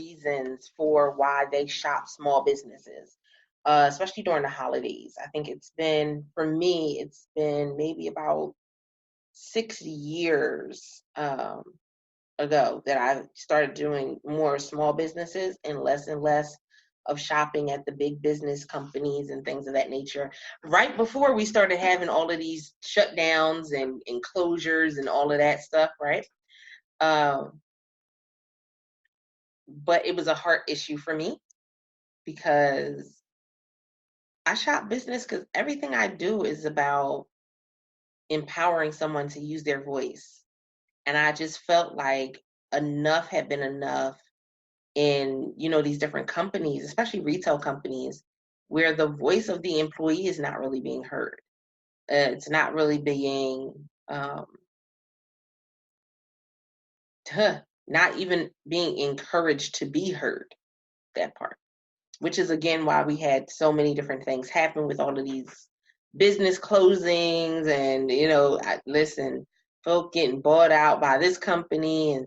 reasons for why they shop small businesses, especially during the holidays. I think for me, it's been maybe about 6 years ago that I started doing more small businesses and less of shopping at the big business companies and things of that nature. Right before we started having all of these shutdowns and closures and all of that stuff, right? Um, but it was a heart issue for me because I shop business because everything I do is about empowering someone to use their voice. And I just felt like enough had been enough in, these different companies, especially retail companies, where the voice of the employee is not really being heard. It's not really being, not even being encouraged to be heard, that part, which is again why we had so many different things happen with all of these business closings and, listen, folk getting bought out by this company and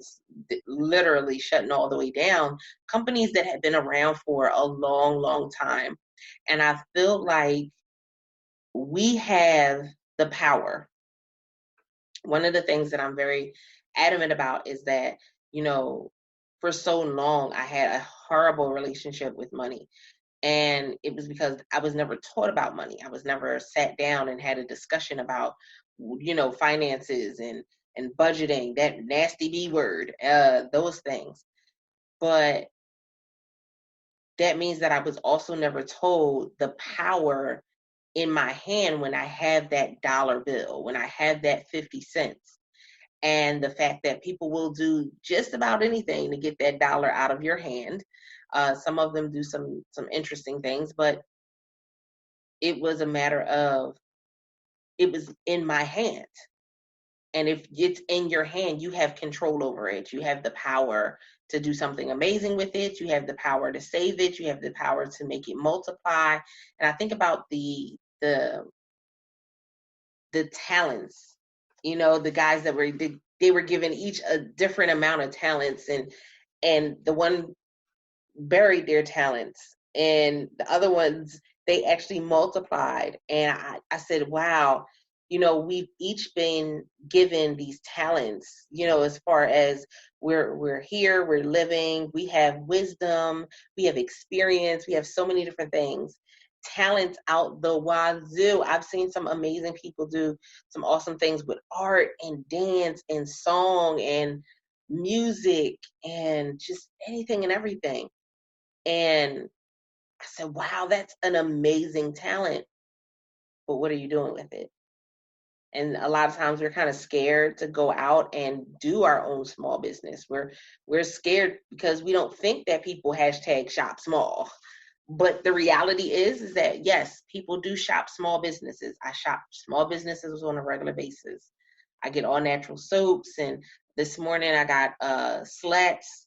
literally shutting all the way down, companies that had been around for a long, long time. And I feel like we have the power. One of the things that I'm very adamant about is that, for so long, I had a horrible relationship with money. And it was because I was never taught about money. I was never sat down and had a discussion about, finances and budgeting, that nasty B word, those things. But that means that I was also never told the power in my hand when I have that dollar bill, when I have that 50 cents. And the fact that people will do just about anything to get that dollar out of your hand. Some of them do some interesting things, but it was a matter of, it was in my hand. And if it's in your hand, you have control over it. You have the power to do something amazing with it. You have the power to save it. You have the power to make it multiply. And I think about the talents, the guys that they were given each a different amount of talents, and the one buried their talents and the other ones they actually multiplied. And I said, wow, we've each been given these talents, as far as we're here, we're living, we have wisdom, we have experience, we have so many different things, talents out the wazoo. I've seen some amazing people do some awesome things with art and dance and song and music and just anything and everything. And I said, wow, that's an amazing talent. But what are you doing with it? And a lot of times we're kind of scared to go out and do our own small business. We're scared because we don't think that people #shop small. But the reality is that yes, people do shop small businesses. I shop small businesses on a regular basis. I get all natural soaps, and this morning I got slats.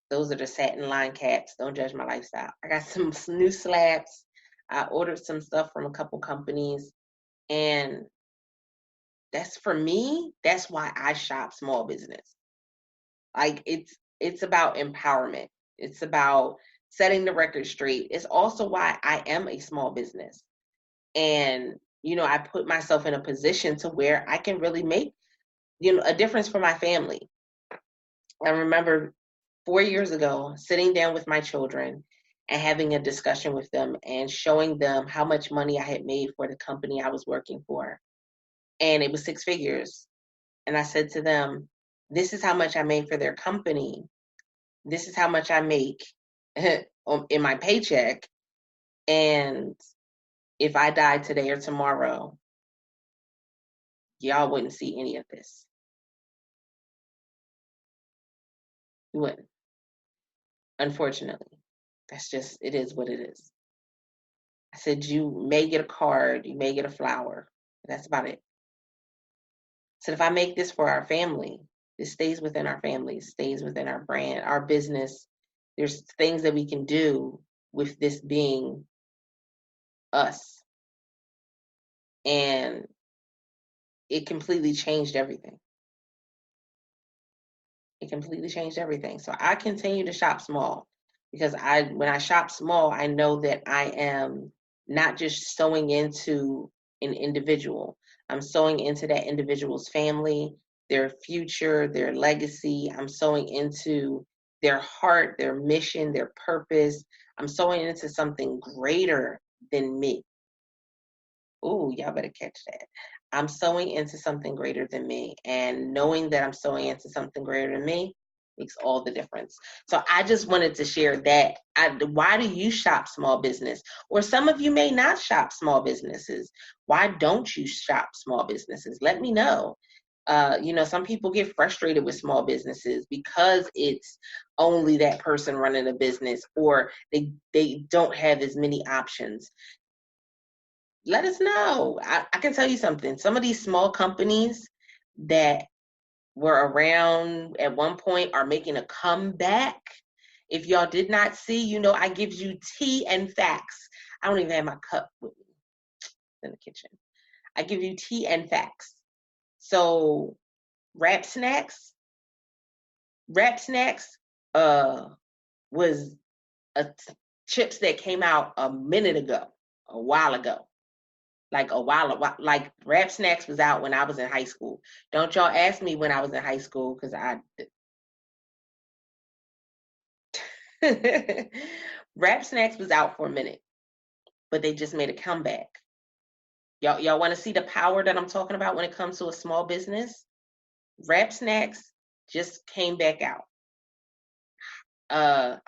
Those are the satin line caps. Don't judge my lifestyle. I got some new slabs. I ordered some stuff from a couple companies. And that's, for me, that's why I shop small business. Like it's about empowerment. It's about setting the record straight. It's also why I am a small business. And, I put myself in a position to where I can really make, a difference for my family. I remember 4 years ago, sitting down with my children and having a discussion with them and showing them how much money I had made for the company I was working for. And it was 6 figures. And I said to them, this is how much I made for their company. This is how much I make in my paycheck. And if I died today or tomorrow, y'all wouldn't see any of this. You wouldn't. Unfortunately. It is what it is. I said, you may get a card, you may get a flower. That's about it. So if I make this for our family, this stays within our family, stays within our brand, our business. There's things that we can do with this being us. And it completely changed everything. It completely changed everything. So I continue to shop small because when I shop small, I know that I am not just sewing into an individual. I'm sewing into that individual's family, their future, their legacy. I'm sewing into their heart, their mission, their purpose. I'm sewing into something greater than me. Ooh, y'all better catch that. I'm sewing into something greater than me. And knowing that I'm sewing into something greater than me makes all the difference. So I just wanted to share that. Why do you shop small business? Or some of you may not shop small businesses. Why don't you shop small businesses? Let me know. Some people get frustrated with small businesses because it's only that person running a business, or they don't have as many options. Let us know. I can tell you something. Some of these small companies that were around at one point are making a comeback. If y'all did not see, I give you tea and facts. I don't even have my cup with me in the kitchen. I give you tea and facts. So Wrap Snacks was chips that came out a while ago. Like Wrap Snacks was out when I was in high school. Don't y'all ask me when I was in high school, because Wrap Snacks was out for a minute, but they just made a comeback. Y'all want to see the power that I'm talking about when it comes to a small business? Wrap Snacks just came back out. I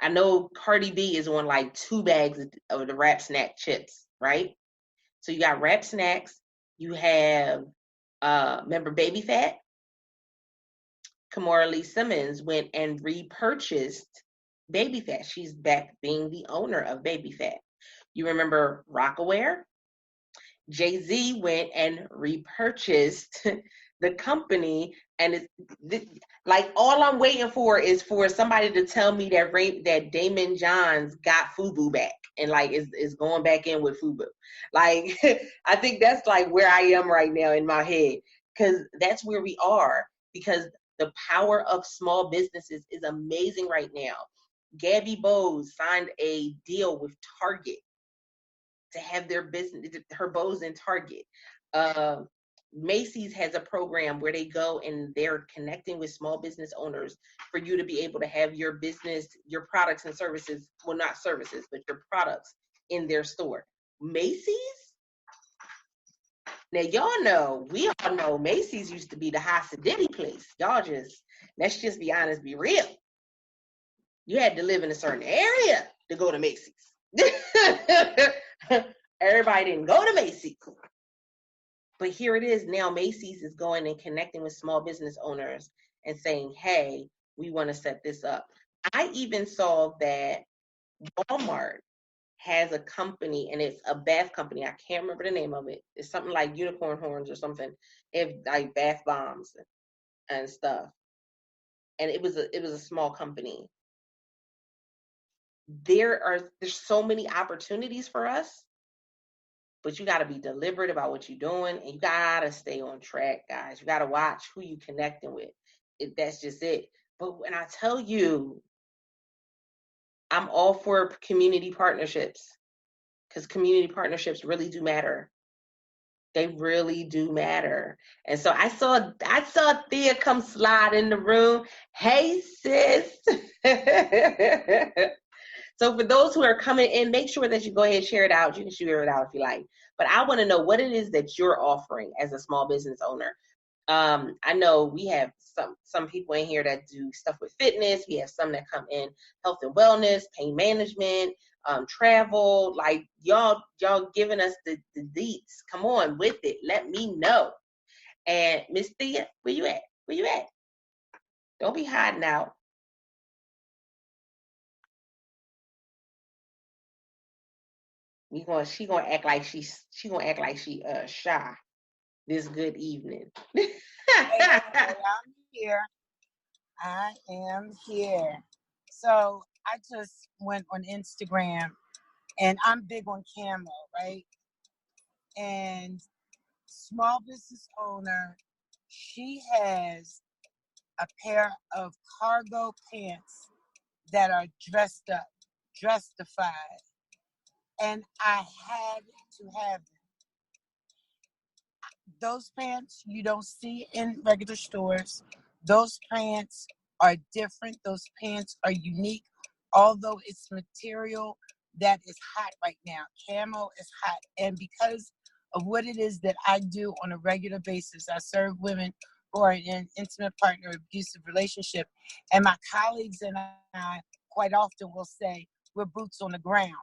know Cardi B is on like 2 bags of the Wrap Snack chips, right? So you got Wrap Snacks. You have, remember Baby Fat? Kamora Lee Simmons went and repurchased Baby Fat. She's back being the owner of Baby Fat. You remember Rockaware? Jay-Z went and repurchased the company, and like all I'm waiting for is for somebody to tell me that Damon Johns got FUBU back and like is going back in with FUBU. Like I think that's like where I am right now in my head, because that's where we are, because the power of small businesses is amazing right now. Gabby Bowes signed a deal with Target to have their business, her bows in Target. Macy's has a program where they go and they're connecting with small business owners for you to be able to have your business, your products and services, well, not services, but your products in their store. Macy's? Now, we all know Macy's used to be the high sedity place. Let's just be honest, be real. You had to live in a certain area to go to Macy's. Everybody didn't go to Macy's. But here it is now. Macy's is going and connecting with small business owners and saying, hey, we want to set this up. I even saw that Walmart has a company, and it's a bath company. I can't remember the name of it. It's something like Unicorn Horns or something. It like bath bombs and stuff. And it was a small company. There's so many opportunities for us, but you got to be deliberate about what you're doing, and you got to stay on track, guys. You got to watch who you connecting with. That's just it. But when I tell you, I'm all for community partnerships, because community partnerships really do matter. They really do matter. And so I saw Thea come slide in the room. Hey, sis. So for those who are coming in, make sure that you go ahead and share it out. You can share it out if you like. But I want to know what it is that you're offering as a small business owner. I know we have some people in here that do stuff with fitness. We have some that come in health and wellness, pain management, travel. Like y'all giving us the deets. Come on with it. Let me know. And Miss Thea, where you at? Where you at? Don't be hiding out. She gonna act like she shy this good evening. I'm here. I am here. So I just went on Instagram, and I'm big on camo, right? And small business owner, she has a pair of cargo pants that are dressed up, dressified, and I had to have them. Those pants you don't see in regular stores. Those pants are different. Those pants are unique, although it's material that is hot right now. Camo is hot. And because of what it is that I do on a regular basis, I serve women who are in an intimate partner abusive relationship. And my colleagues and I quite often will say, we're boots on the ground.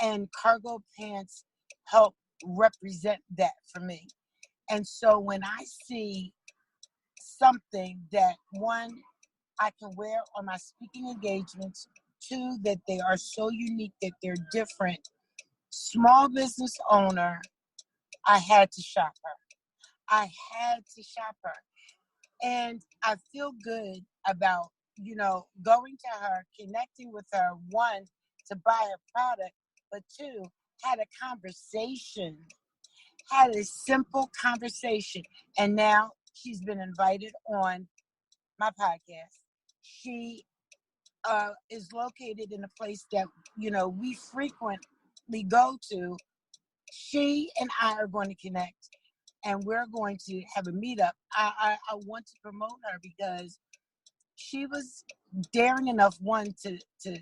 And cargo pants help represent that for me. And so when I see something that, one, I can wear on my speaking engagements, two, that they are so unique that they're different, small business owner, I had to shop her. I had to shop her. And I feel good about, going to her, connecting with her, one, to buy her product, but two, had a conversation, had a simple conversation. And now she's been invited on my podcast. She is located in a place that, we frequently go to. She and I are going to connect, and we're going to have a meetup. I want to promote her because she was daring enough, one, to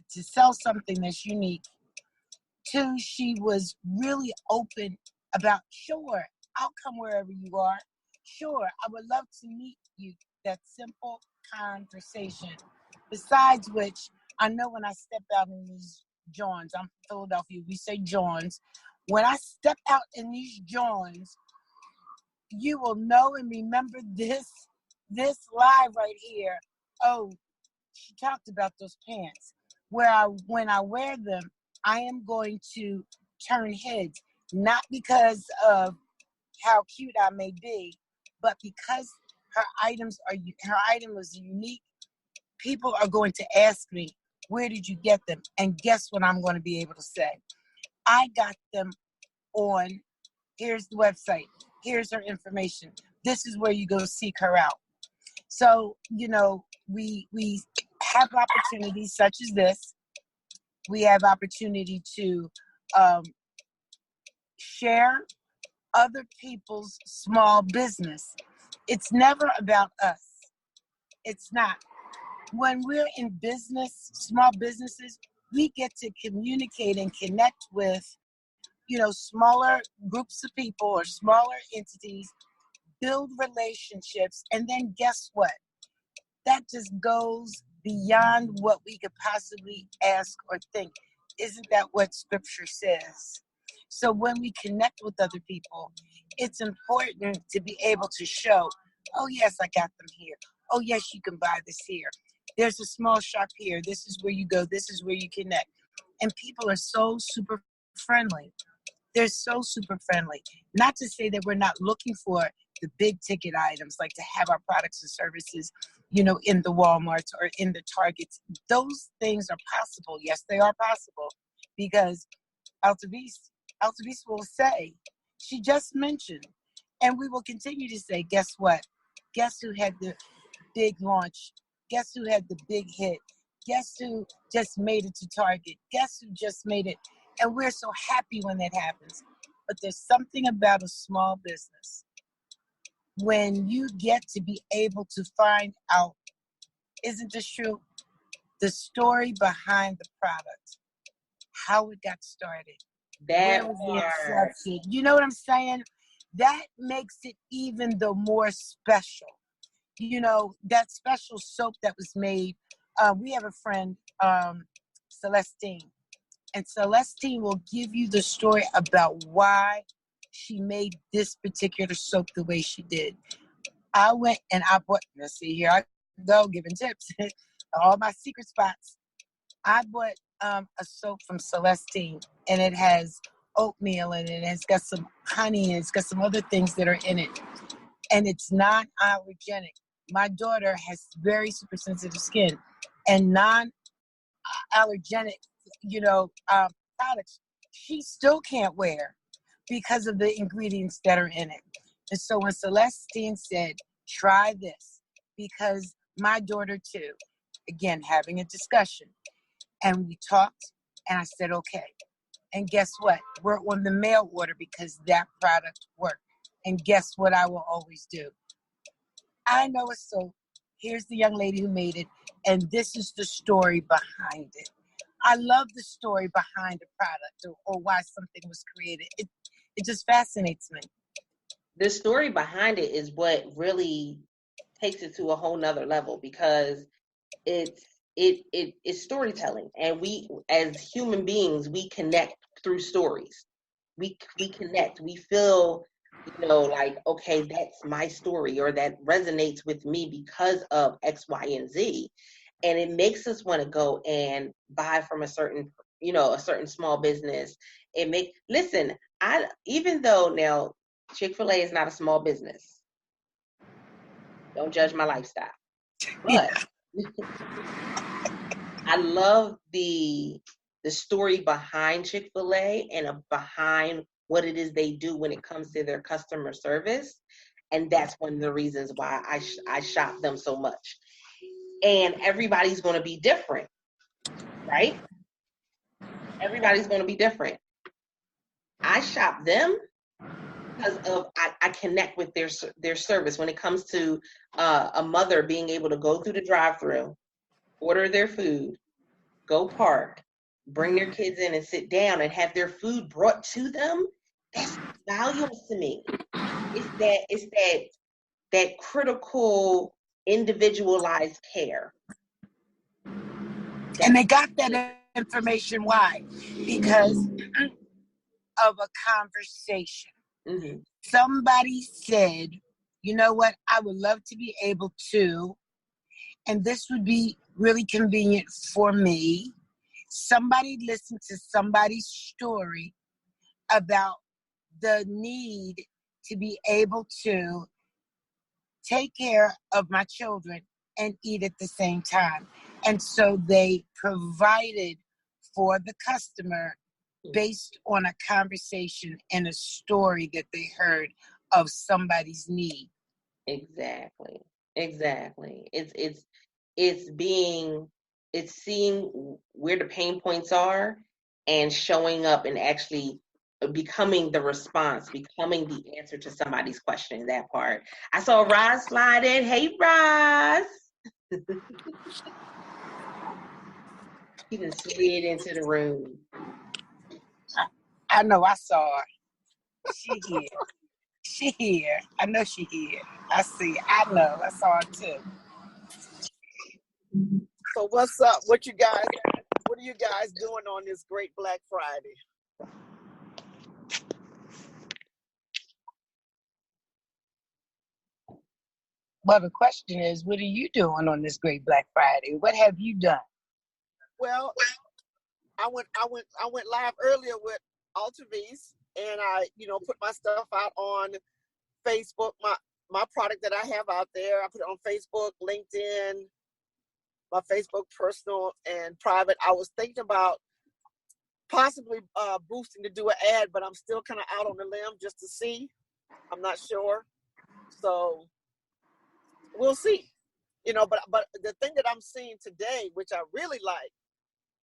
sell something that's unique. Two, she was really open about, sure, I'll come wherever you are. Sure, I would love to meet you. That simple conversation. Besides which, I know when I step out in these Johns, I'm from Philadelphia, we say Johns. When I step out in these Johns, you will know and remember this live right here. Oh, she talked about those pants. When I wear them, I am going to turn heads, not because of how cute I may be, but because her item was unique. People are going to ask me, where did you get them? And guess what I'm going to be able to say? I got them on, here's the website, here's her information. This is where you go seek her out. So, we have opportunities such as this. We have opportunity to share other people's small business. It's never about us. It's not. When we're in business, small businesses, we get to communicate and connect with, smaller groups of people or smaller entities, build relationships, and then guess what? That just goes beyond what we could possibly ask or think. Isn't that what scripture says? So when we connect with other people, it's important to be able to show, oh yes, I got them here. Oh yes, you can buy this here. There's a small shop here. This is where you go. This is where you connect. And people are so super friendly. They're so super friendly. Not to say that we're not looking for the big ticket items, like to have our products and services, in the Walmarts or in the Targets. Those things are possible. Yes, they are possible, because Altavis will say, she just mentioned, and we will continue to say, guess what? Guess who had the big launch? Guess who had the big hit? Guess who just made it to Target? Guess who just made it? And we're so happy when that happens. But there's something about a small business when you get to be able to find out, isn't this true? The story behind the product, how it got started, where was the inception. You know what I'm saying? That makes it even the more special. That special soap that was made. We have a friend, Celestine, and Celestine will give you the story about why she made this particular soap the way she did. I went and I bought, let's see, here I go giving tips, all my secret spots. I bought a soap from Celestine, and it has oatmeal in it, and it's got some honey, and it's got some other things that are in it, and it's non-allergenic. My daughter has very super sensitive skin, and non-allergenic, products she still can't wear because of the ingredients that are in it. And so when Celestine said, try this, because my daughter too. Again, having a discussion. And we talked, and I said, okay. And guess what? We're on the mail order because that product worked. And guess what I will always do? I know it's so. Here's the young lady who made it, and this is the story behind it. I love the story behind a product or why something was created. It just fascinates me. The story behind it is what really takes it to a whole nother level, because it's storytelling, and we as human beings, we connect through stories. We connect, we feel, like, okay, that's my story, or that resonates with me because of X, Y, and Z. And it makes us want to go and buy from a certain small business. Listen, even though now Chick-fil-A is not a small business, don't judge my lifestyle, but I love the story behind Chick-fil-A and behind what it is they do when it comes to their customer service. And that's one of the reasons why I shop them so much. And everybody's going to be different, right? Everybody's going to be different. I shop them because of I connect with their service when it comes to a mother being able to go through the drive-thru, order their food, go park, bring their kids in and sit down and have their food brought to them. That's valuable to me. It's that critical, individualized care. And they got that information. Why? Because of a conversation. Mm-hmm. Somebody said, you know what, I would love to be able to, and this would be really convenient for me. Somebody listened to somebody's story about the need to be able to take care of my children and eat at the same time. And so they provided for the customer based on a conversation and a story that they heard of somebody's need. Exactly. It's seeing where the pain points are and showing up and actually becoming the response, becoming the answer to somebody's question. That part. I saw Roz slide in. Hey, Roz. She just slid into the room. I know, I saw her. She here. I know she here. I see. I know. I saw her too. So what's up? What are you guys doing on this great Black Friday? Well, the question is, what are you doing on this great Black Friday? What have you done? Well, I went live earlier with Altavis, and I, put my stuff out on Facebook, my product that I have out there. I put it on Facebook, LinkedIn, my Facebook personal and private. I was thinking about possibly boosting to do an ad, but I'm still kind of out on the limb just to see. I'm not sure. So we'll see. But the thing that I'm seeing today, which I really like,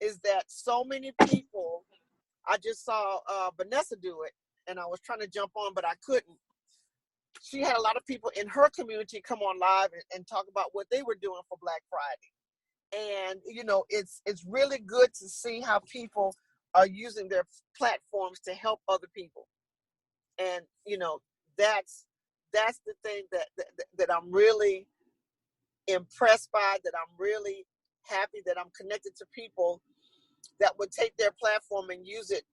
is that so many people, I just saw Vanessa do it, and I was trying to jump on, but I couldn't. She had a lot of people in her community come on live and talk about what they were doing for Black Friday. And, it's really good to see how people are using their platforms to help other people. And, that's the thing that I'm really impressed by, that I'm really happy that I'm connected to people that would take their platform and use it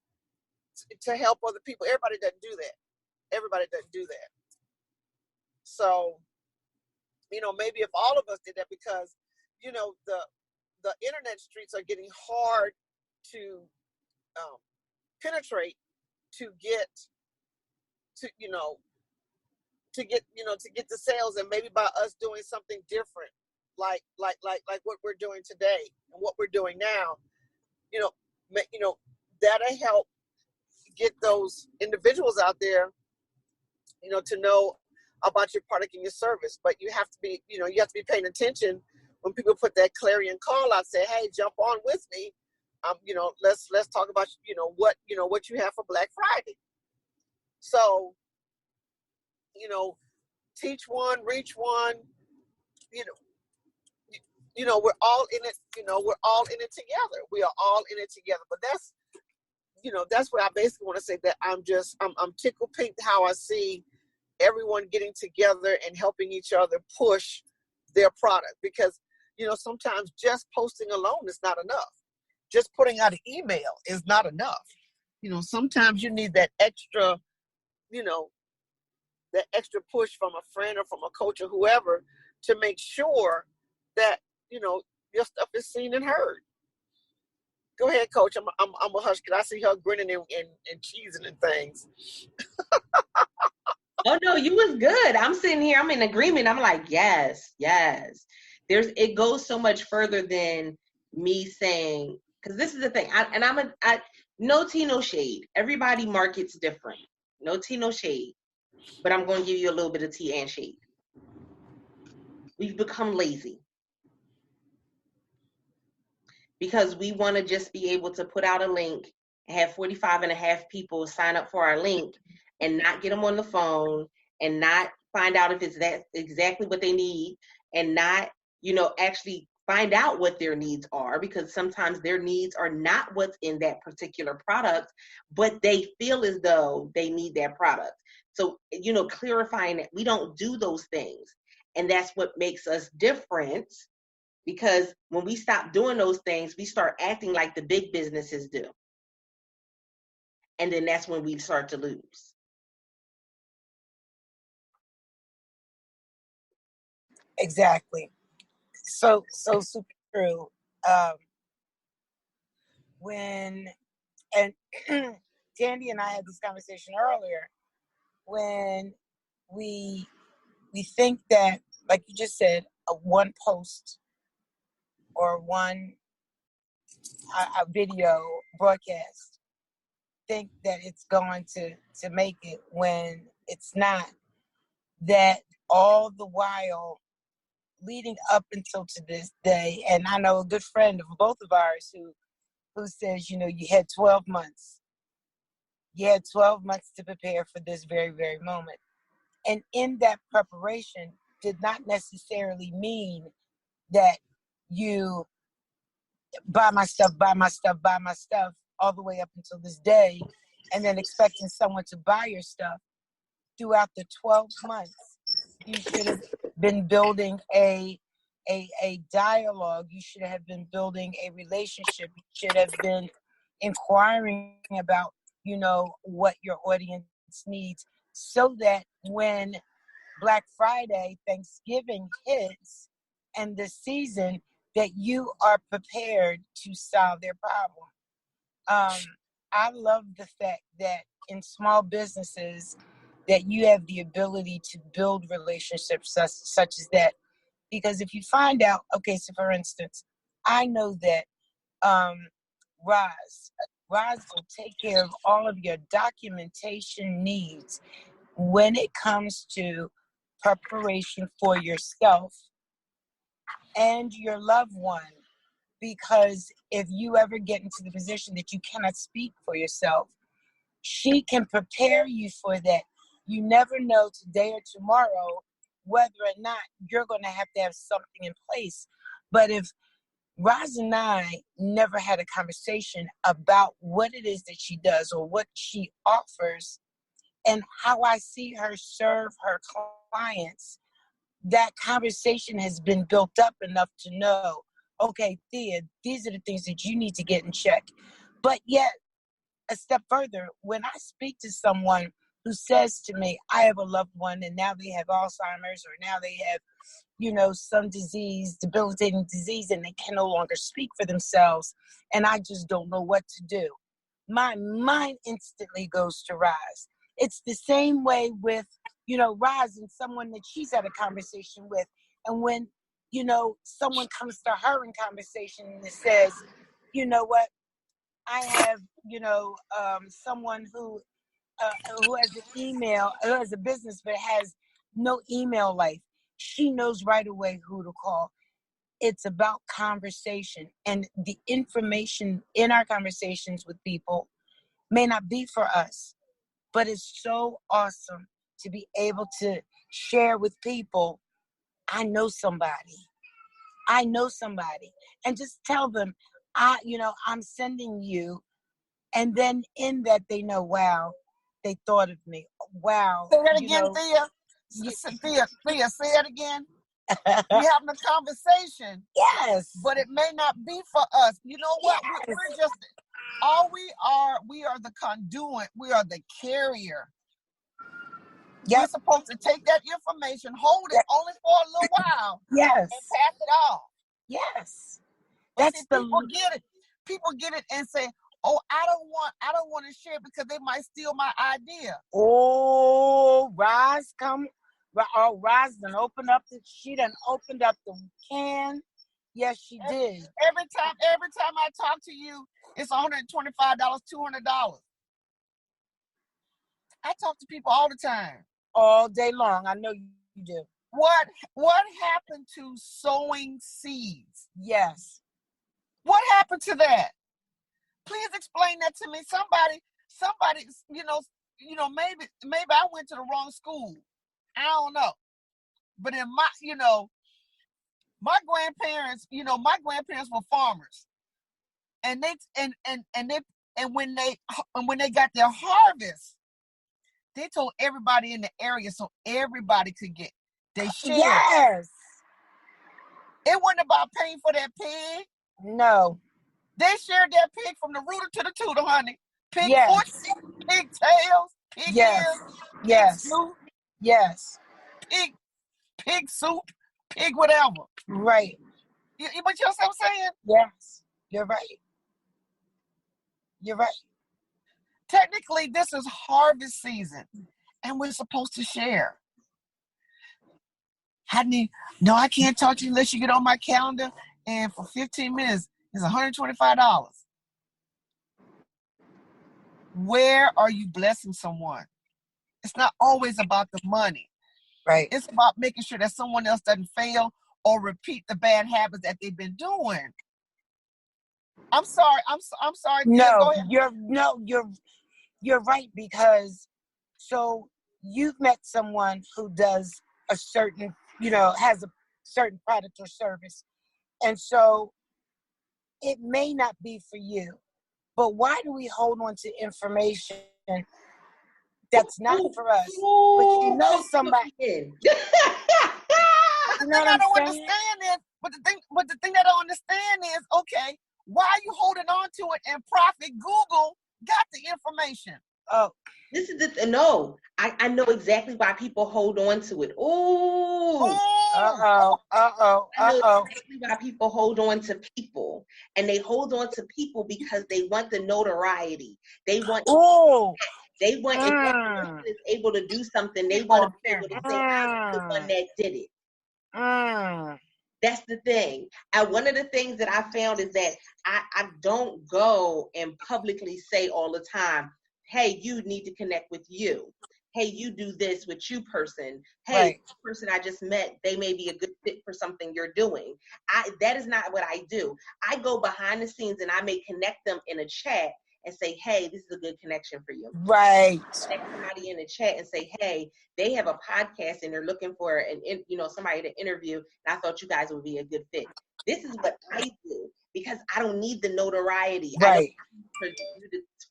to help other people. Everybody doesn't do that. So, maybe if all of us did that, because, the internet streets are getting hard to penetrate, to get the sales, and maybe by us doing something different, like what we're doing today and what we're doing now, that'll help get those individuals out there, to know about your product and your service. But you have to be paying attention when people put that clarion call out, say, hey, jump on with me. Let's talk about, what you have for Black Friday. So, teach one, reach one, we're all in it, we're all in it together. We are all in it together. But that's what I basically want to say, that I'm tickled pink how I see everyone getting together and helping each other push their product, because, sometimes just posting alone is not enough. Just putting out an email is not enough. Sometimes you need that extra, that extra push from a friend or from a coach or whoever to make sure that, your stuff is seen and heard. Go ahead, Coach. I'm a hush because I see her grinning and cheesing and things. Oh no, you was good. I'm sitting here, I'm in agreement. I'm like, yes. It goes so much further than me saying, because this is the thing. No tea, no shade. Everybody markets different. No tea, no shade. But I'm going to give you a little bit of tea and shade. We've become lazy because we want to just be able to put out a link and have 45 and a half people sign up for our link and not get them on the phone and not find out if it's that exactly what they need, and not, actually find out what their needs are, because sometimes their needs are not what's in that particular product, but they feel as though they need that product. So, clarifying that we don't do those things. And that's what makes us different, because when we stop doing those things, we start acting like the big businesses do. And then that's when we start to lose. Exactly. So super true. When and Tandy and I had this conversation earlier, when we think that, like you just said, a one post or one a video broadcast, think that it's going to make it, when it's not. That all the while leading up until to this day, and I know a good friend of both of ours who says, you had 12 months. You had 12 months to prepare for this very, very moment. And in that preparation did not necessarily mean that you buy my stuff all the way up until this day, and then expecting someone to buy your stuff. Throughout the 12 months, you should have been building a dialogue. You should have been building a relationship. You should have been inquiring about, what your audience needs, so that when Black Friday, Thanksgiving hits, and the season, that you are prepared to solve their problem. I love the fact that in small businesses, that you have the ability to build relationships such as that. Because if you find out, okay, so for instance, I know that Roz will take care of all of your documentation needs when it comes to preparation for yourself and your loved one. Because if you ever get into the position that you cannot speak for yourself, she can prepare you for that. You never know today or tomorrow whether or not you're going to have something in place. But if Roz and I never had a conversation about what it is that she does or what she offers and how I see her serve her clients, that conversation has been built up enough to know, okay, Thea, these are the things that you need to get in check. But yet, a step further, when I speak to someone who says to me, I have a loved one and now they have Alzheimer's, or now they have, some disease, debilitating disease, and they can no longer speak for themselves, and I just don't know what to do, my mind instantly goes to Roz. It's the same way with, Roz and someone that she's had a conversation with. And when, someone comes to her in conversation and it says, you know what, I have, someone who has an email, who has a business but has no email life. She knows right away who to call. It's about conversation, and the information in our conversations with people may not be for us, but it's so awesome to be able to share with people. I know somebody, and just tell them, I'm sending you. And then in that, they know, wow, they thought of me. Wow. Say that again, Thea. Thea, say it again. We're having a conversation. Yes. But it may not be for us. You know what? Yes. We're just, we are the conduit. We are the carrier. Yep. We're supposed to take that information, hold it only for a little while. Yes. And pass it off. Yes. But see, people get it. People get it and say, oh, I don't want to share because they might steal my idea. Oh, Roz done opened up she done opened up the can. Yes, she did. Every time I talk to you, it's $125, $200. I talk to people all the time. All day long. I know you do. What happened to sowing seeds? Yes. What happened to that? Please explain that to me. Somebody, maybe I went to the wrong school. I don't know. But in my grandparents were farmers. And when they got their harvest, they told everybody in the area so everybody could get. They shared. Yes. It wasn't about paying for that pig. No. They shared that pig from the rooter to the tutor, honey. Pig foot, pig tails, pig ears, pig snoot. Yes. Pig soup, pig whatever. Right. But you know what I'm saying? Yes. You're right. You're right. Technically, this is harvest season, and we're supposed to share. No, I can't talk to you unless you get on my calendar, and for 15 minutes, it's $125. Where are you blessing someone? It's not always about the money. Right. It's about making sure that someone else doesn't fail or repeat the bad habits that they've been doing. I'm sorry. No, you're right, because so you've met someone who does a certain, has a certain product or service. And so it may not be for you, but why do we hold on to information that's not for us? But somebody. But the thing I don't understand is, okay, why are you holding on to it and Profit Google got the information? Oh, this is no. I know exactly why people hold on to it. Ooh. Uh-oh. I know exactly why people hold on to people. And they hold on to people because they want the notoriety. They want if one person is able to do something, they want to be able to say, I'm the one that did it. That's the thing. And one of the things that I found is that I don't go and publicly say all the time, hey, you need to connect with you. Hey, you do this with you person. Hey, this person I just met, they may be a good fit for something you're doing. That is not what I do. I go behind the scenes and I may connect them in a chat and say, hey, this is a good connection for you. Right. Connect somebody in the chat and say, hey, they have a podcast and they're looking for somebody to interview. And I thought you guys would be a good fit. This is what I do because I don't need the notoriety. Right.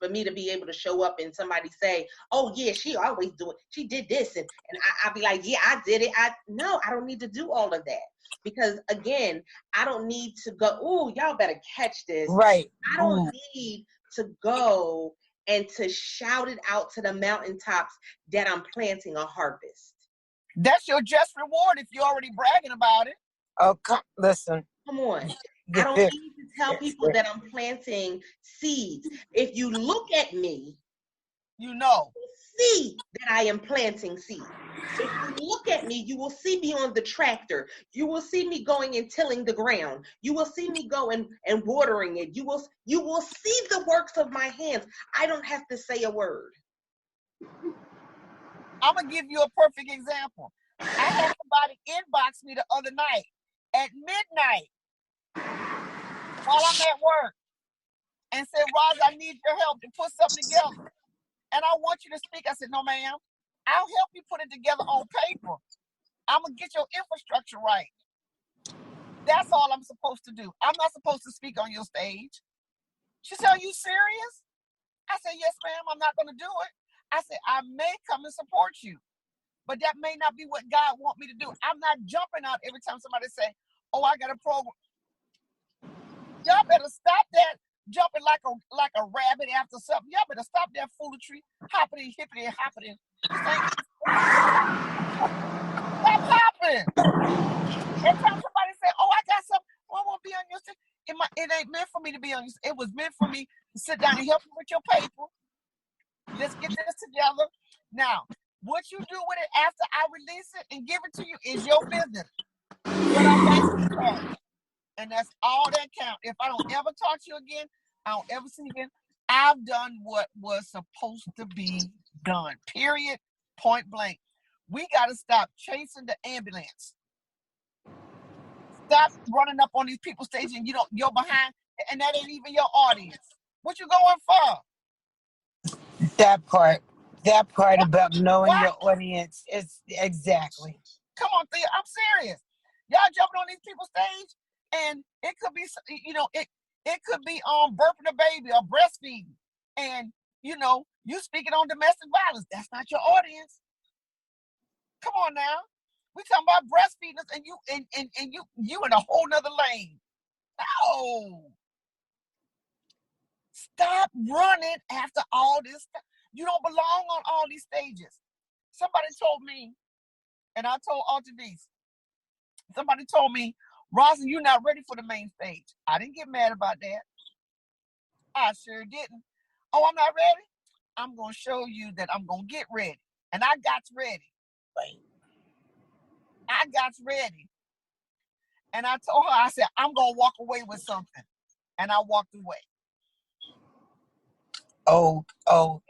For me to be able to show up and somebody say, oh yeah, she always do it. She did this. And I'll be like, yeah, I did it. No, I don't need to do all of that. Because again, I don't need to go, oh, y'all better catch this. Right. I don't need to go and to shout it out to the mountaintops that I'm planting a harvest. That's your just reward if you're already bragging about it. Oh, listen. Come on. I don't need to tell people that I'm planting seeds. If you look at me, you will see that I am planting seeds. If you look at me, you will see me on the tractor. You will see me going and tilling the ground. You will see me going and watering it. You will see the works of my hands. I don't have to say a word. I'm going to give you a perfect example. I had somebody inbox me the other night at midnight. while I'm at work and said, Roz, I need your help to put something together. And I want you to speak. I said, no, ma'am. I'll help you put it together on paper. I'm going to get your infrastructure right. That's all I'm supposed to do. I'm not supposed to speak on your stage. She said, are you serious? I said, yes, ma'am. I'm not going to do it. I said, I may come and support you, but that may not be what God wants me to do. I'm not jumping out every time somebody say, oh, I got a program. Y'all better stop that jumping like a rabbit after something. Y'all better stop that foolery, hoppity, hippity, hoppity. This ain't stop hopping. Every time somebody say, oh, I got something, oh, I won't be on your stage. It ain't meant for me to be on your stage. It was meant for me to sit down and help you with your paper. Let's get this together. Now, what you do with it after I release it and give it to you is your business. But I got you started. And that's all that counts. If I don't ever talk to you again, I don't ever see you again, I've done what was supposed to be done. Period. Point blank. We got to stop chasing the ambulance. Stop running up on these people's stage and you're behind, and that ain't even your audience. What you going for? That part about knowing your audience is exactly. Come on, Thea, I'm serious. Y'all jumping on these people's stage, and it could be, it could be burping a baby or breastfeeding, and you speaking on domestic violence. That's not your audience. Come on now. We talking about breastfeeding, and you in a whole nother lane. No. Stop running after all this stuff. You don't belong on all these stages. Somebody told me, and I told Altavis, somebody told me, Rosalind, you're not ready for the main stage. I didn't get mad about that. I sure didn't. Oh, I'm not ready? I'm going to show you that I'm going to get ready. And I got ready. Right. I got ready. And I told her, I said, I'm going to walk away with something. And I walked away. Oh,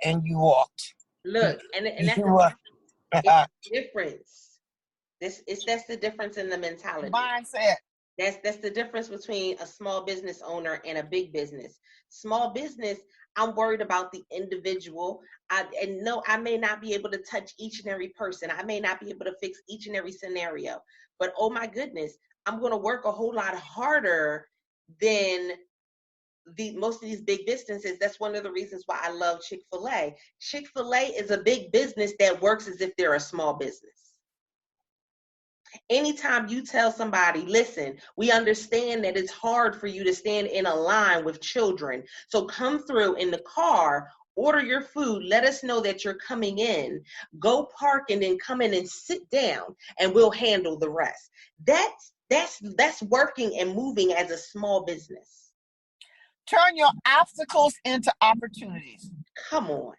and you walked. Look, and that's the difference. That's the difference in the mentality. Mindset. That's the difference between a small business owner and a big business. Small business, I'm worried about the individual. I may not be able to touch each and every person. I may not be able to fix each and every scenario. But oh my goodness, I'm going to work a whole lot harder than most of these big businesses. That's one of the reasons why I love Chick-fil-A. Chick-fil-A is a big business that works as if they're a small business. Anytime you tell somebody, listen, we understand that it's hard for you to stand in a line with children. So come through in the car, order your food, let us know that you're coming in, go park, and then come in and sit down, and we'll handle the rest. That's working and moving as a small business. Turn your obstacles into opportunities. Come on.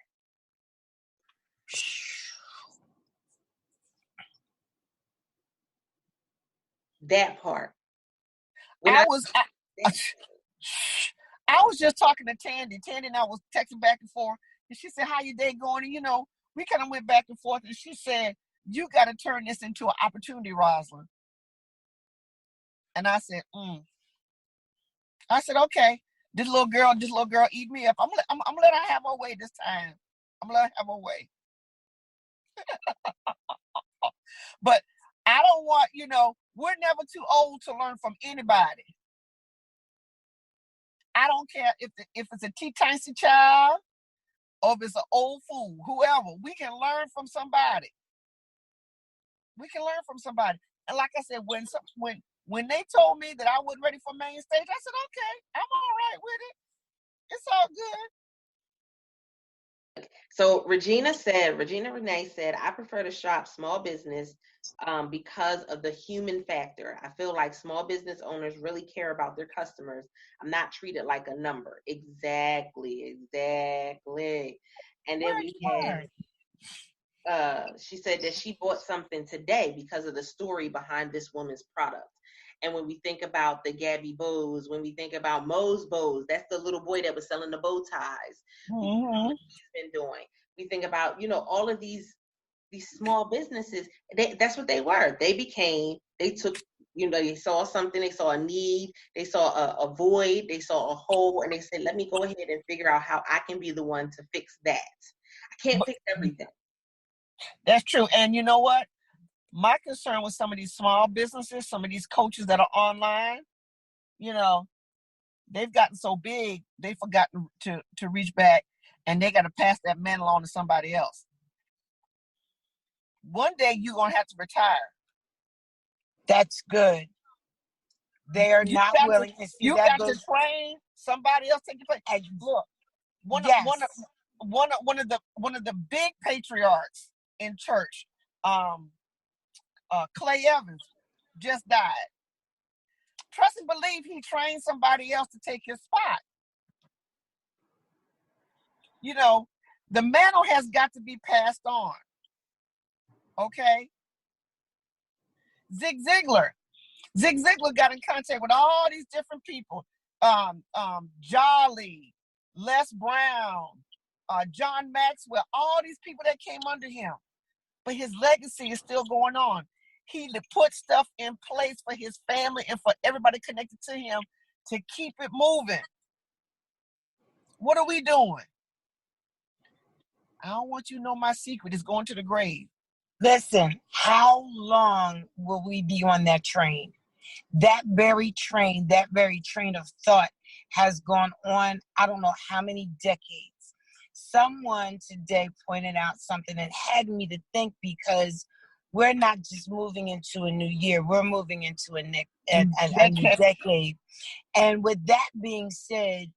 That part. I was just talking to Tandy. Tandy and I was texting back and forth, and she said, how your day going? And we kind of went back and forth, and she said, you got to turn this into an opportunity, Rosalind. And I said, I said, okay. This little girl eat me up. I'm gonna let her have her way this time. I'm gonna let her have her way. But I don't want, we're never too old to learn from anybody. I don't care if it's a T-Tiny child or if it's an old fool, whoever. We can learn from somebody. And like I said, when they told me that I wasn't ready for main stage, I said, okay, I'm all right with it. It's all good. So Regina Renee said, I prefer to shop small business because of the human factor. I feel like small business owners really care about their customers. I'm not treated like a number. Exactly. And then we had, she said that she bought something today because of the story behind this woman's product. And when we think about the Gabby bows, when we think about Mo's bows, that's the little boy that was selling the bow ties. Mm-hmm. He's been doing. We think about, all of these small businesses. That's what they were. They took they saw something, they saw a need, they saw a void, they saw a hole, and they said, let me go ahead and figure out how I can be the one to fix that. I can't fix everything. That's true. And you know what? My concern with some of these small businesses, some of these coaches that are online, they've gotten so big, they've forgotten to reach back, and they got to pass that mantle on to somebody else. One day you're going to have to retire. That's good. They are not willing to see you that got to train somebody else take your place. Hey, look, one of the big patriarchs in church, Clay Evans, just died. Trust and believe he trained somebody else to take his spot. The mantle has got to be passed on. Okay? Zig Ziglar got in contact with all these different people. Jolly, Les Brown, John Maxwell, all these people that came under him. But his legacy is still going on. He put stuff in place for his family and for everybody connected to him to keep it moving. What are we doing? I don't want you to know my secret is going to the grave. Listen, how long will we be on that train? That very train of thought has gone on, I don't know how many decades. Someone today pointed out something that had me to think, because we're not just moving into a new year, we're moving into a new decade. And with that being said,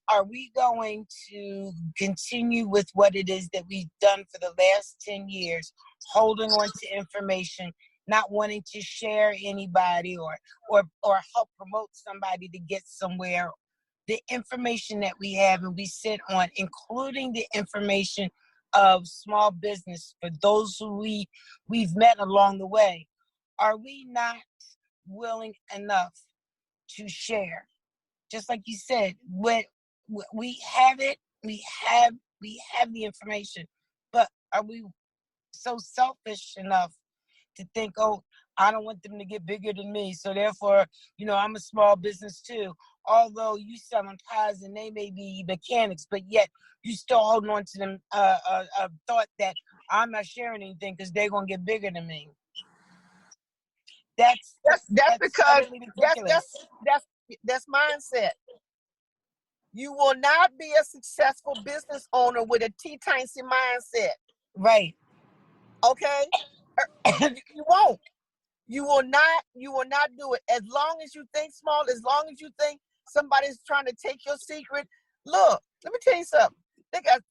are we going to continue with what it is that we've done for the last 10 years, holding on to information, not wanting to share anybody or help promote somebody to get somewhere? The information that we have and we sit on, including the information of small business for those who we've met along the way, are we not willing enough to share? Just like you said, when we have it, we have the information, but are we so selfish enough to think, oh, I don't want them to get bigger than me, so therefore, I'm a small business too. Although you selling pies and they may be mechanics, but yet you still holding on to them thought that I'm not sharing anything because they're gonna get bigger than me. That's because that's mindset. You will not be a successful business owner with a T-Tyncy mindset. Right. Okay? You won't. You will not do it. As long as you think small, as long as you think somebody's trying to take your secret. Look, let me tell you something. They got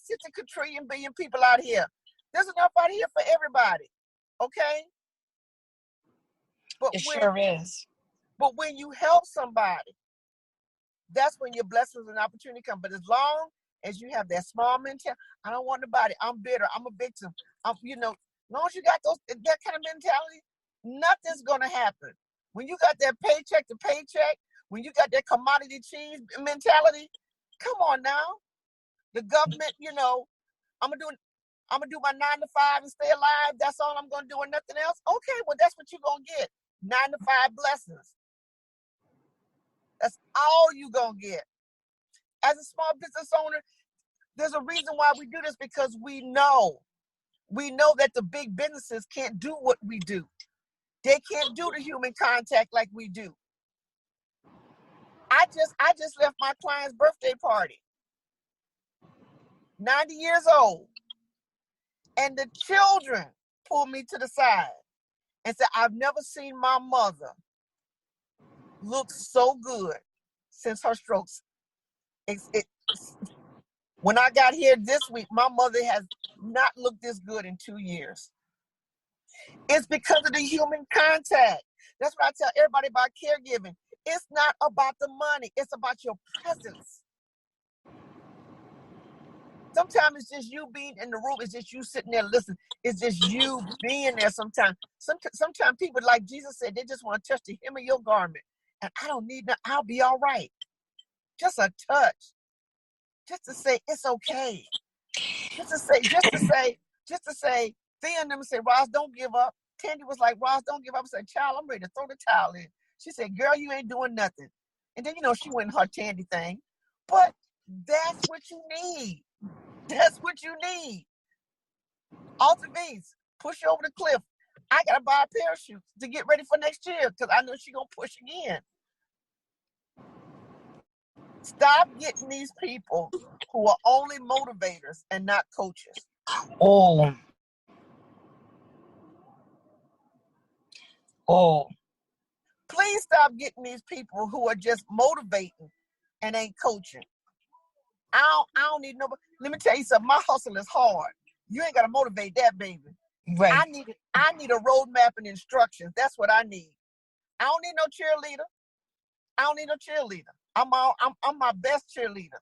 60 quadrillion billion people out here. There's enough out here for everybody. Okay? But it sure is. But when you help somebody, that's when your blessings and opportunity come. But as long as you have that small mentality, I don't want nobody, I'm bitter, I'm a victim. As long as you got that kind of mentality, nothing's gonna happen. When you got that paycheck to paycheck, when you got that commodity cheese mentality, come on now. The government, I'm gonna do my 9 to 5 and stay alive. That's all I'm gonna do and nothing else. Okay, well that's what you're gonna get. 9 to 5 blessings. That's all you gonna get. As a small business owner, there's a reason why we do this, because we know that the big businesses can't do what we do. They can't do the human contact like we do. I just left my client's birthday party. 90 years old. And the children pulled me to the side and said, I've never seen my mother look so good since her strokes. When I got here this week, my mother has not looked this good in 2 years. It's because of the human contact. That's what I tell everybody about caregiving. It's not about the money. It's about your presence. Sometimes it's just you being in the room. It's just you sitting there listening. It's just you being there sometimes. Sometimes people, like Jesus said, they just want to touch the hem of your garment. And I don't need that. I'll be all right. Just a touch. Just to say, it's okay. Just to say, them and say, Roz, don't give up. Tandy was like, Ross, don't give up. I said, child, I'm ready to throw the towel in. She said, girl, you ain't doing nothing. And then, she went in her Tandy thing. But that's what you need. That's what you need. Alter V's, push you over the cliff. I got to buy a parachute to get ready for next year because I know she's going to push again. Stop getting these people who are only motivators and not coaches. Oh. Please stop getting these people who are just motivating and ain't coaching. I don't need nobody. Let me tell you something. My hustle is hard. You ain't got to motivate that, baby. Right. I need a roadmap and instructions. That's what I need. I don't need no cheerleader. I'm my best cheerleader.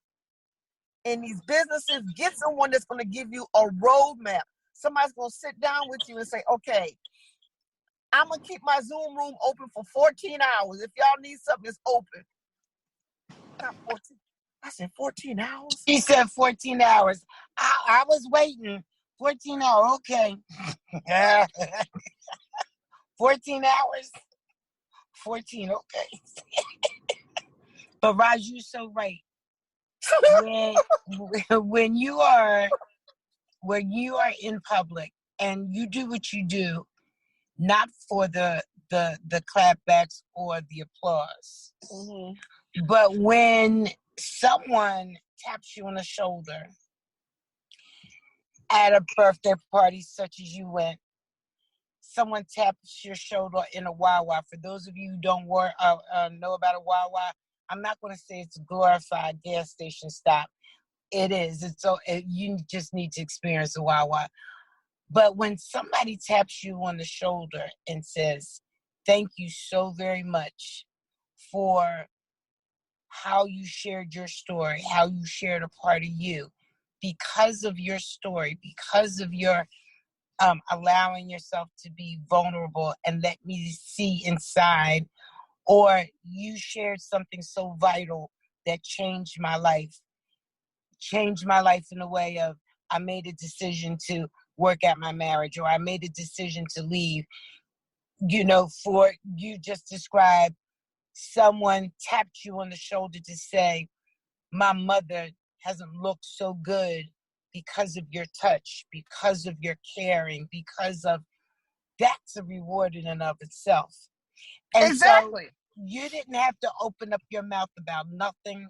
In these businesses, get someone that's going to give you a roadmap. Somebody's going to sit down with you and say, okay, I'm going to keep my Zoom room open for 14 hours. If y'all need something, it's open. Not 14. I said 14 hours? She said 14 hours. I was waiting. 14 hours, okay. 14 hours? 14, okay. But Raj, you're so right. When you are in public and you do what you do, not for the clapbacks or the applause, but when someone taps you on the shoulder at a birthday party such as you went, someone taps your shoulder in a Wawa. For those of you who don't know about a Wawa, I'm not going to say it's a glorified gas station stop. It is. You just need to experience a Wawa. But when somebody taps you on the shoulder and says, thank you so very much for how you shared your story, how you shared a part of you, because of your story, because of your allowing yourself to be vulnerable and let me see inside, or you shared something so vital that changed my life in a way of, I made a decision to work at my marriage, or I made a decision to leave. For you just described, someone tapped you on the shoulder to say, my mother hasn't looked so good because of your touch, because of your caring, because of, that's a reward in and of itself. And exactly. So you didn't have to open up your mouth about nothing.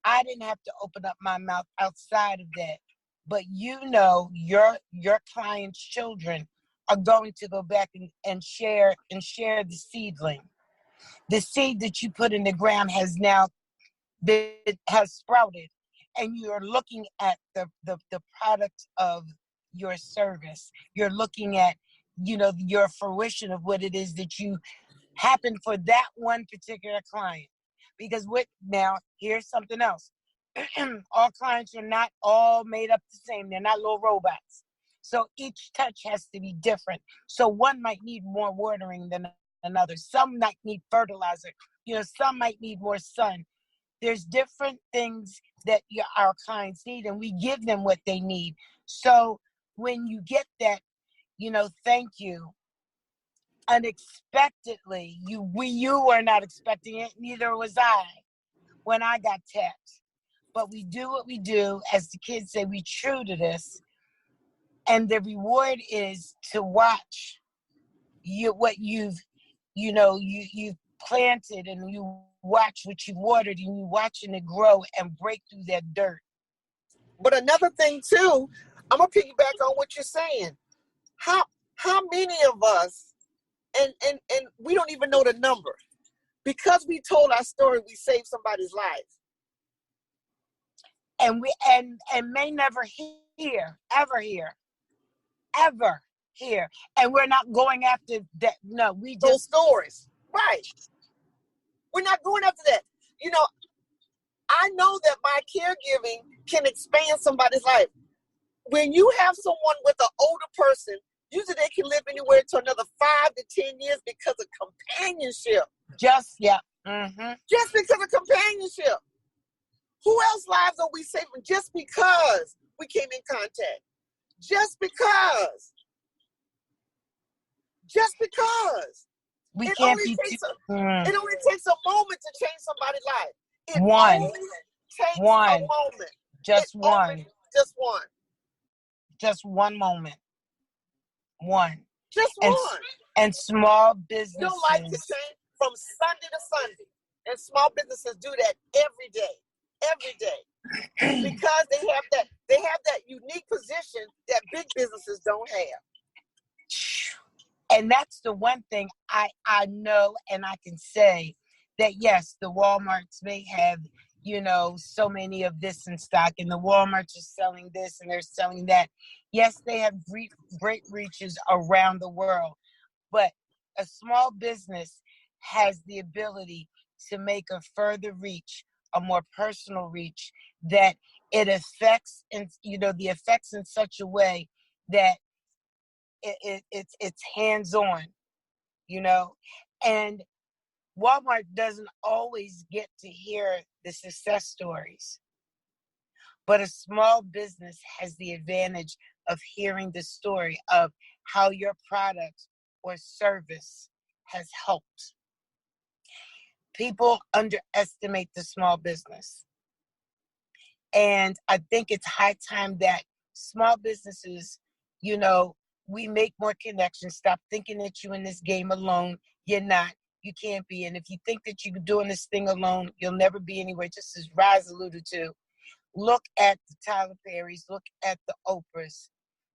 I didn't have to open up my mouth outside of that. But your client's children are going to go back and share the seedling. The seed that you put in the ground has sprouted, and you're looking at the product of your service. You're looking at, your fruition of what it is that you happen for that one particular client. Because now, here's something else. All clients are not all made up the same. They're not little robots. So each touch has to be different. So one might need more watering than another. Some might need fertilizer. Some might need more sun. There's different things that our clients need, and we give them what they need. So when you get that, thank you, unexpectedly, you were not expecting it, neither was I when I got tapped. But we do what we do, as the kids say, we true to this. And the reward is to watch what you've planted, and you watch what you've watered, and you watching it grow and break through that dirt. But another thing too, I'm gonna piggyback on what you're saying. How many of us, and we don't even know the number, because we told our story, we saved somebody's life. And we and may never ever hear. And we're not going after that. No, we just those stories. Right. We're not going after that. I know that my caregiving can expand somebody's life. When you have someone with an older person, usually they can live anywhere to another 5 to 10 years because of companionship. Just because of companionship. Who else lives are we saving just because we came in contact? Just because. just because. We It can't only be takes too, it only takes a moment to change somebody's life. It one, only takes a one, moment. just It one, only, just one. just one moment, one. Just And one. and small Your life can businesses, change from Sunday to Sunday. And small businesses do that every day. Every day. Because they have that unique position that big businesses don't have. and that's the one thing I know, and I can say that yes, the Walmarts may have, so many of this in stock, and the Walmarts are selling this and they're selling that. Yes, they have great reaches around the world, but a small business has the ability to make a further reach, a more personal reach, that it affects, and the effects in such a way that it's hands-on, and Walmart doesn't always get to hear the success stories, but a small business has the advantage of hearing the story of how your product or service has helped. People underestimate the small business. And I think it's high time that small businesses, we make more connections. Stop thinking that you're in this game alone. You're not. You can't be. And if you think that you're doing this thing alone, you'll never be anywhere. Just as Roz alluded to, look at the Tyler Perrys, look at the Oprahs.